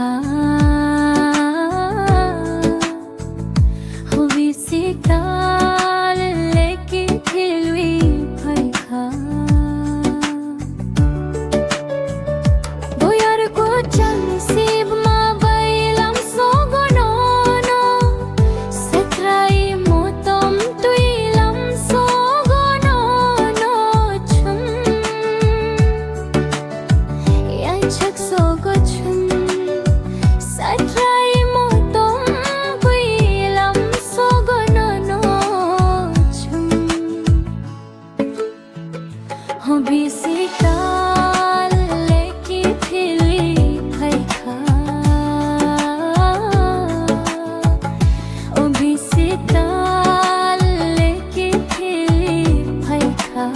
खा हुई सितार लेके खिलवी फलखा बोयार को चंसीब मा Belum सोगोनो setrai motom tuilam sogono no chum yanchak sogo chum setrai motom tuilam sogono no chum hobi sital leki phili phaikha obi sital leki phili phaikha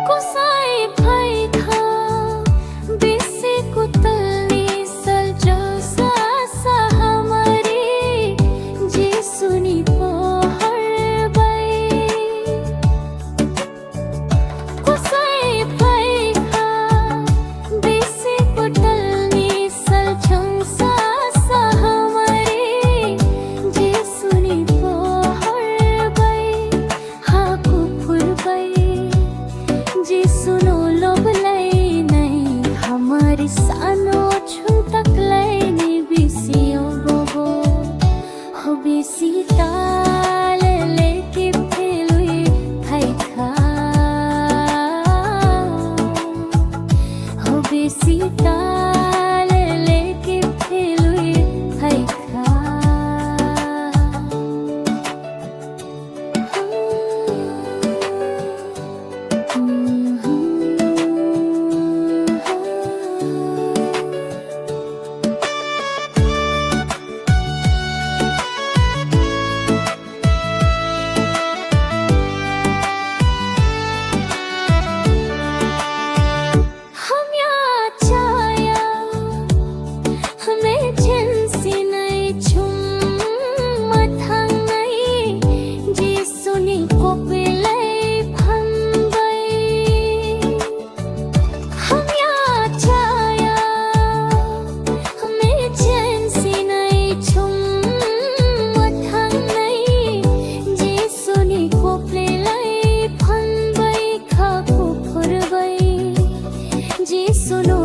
kusai phaikha bisi kutalni saljo sa sahamari ji suni pohar bai kusai phaikha bisi kutalni saljo sa sahamari ji suni pohar bai ha kupur bai जी सुनो लोबलै नै हमारी सानो छुटकलै नि बिसियो बोबो हो BC ताल लेके फेलुई फैखा हो बिसी ताल लेके फेलुई फैखा हम या चाया हमें जिनसी नहीं छुम मथंग नहीं जी सुनी को पिले भंबई हम या चाया हमें जिनसी नहीं छुम मथंग नहीं जी सुनी को पिले भंबई खा को फुरबई जी सुनो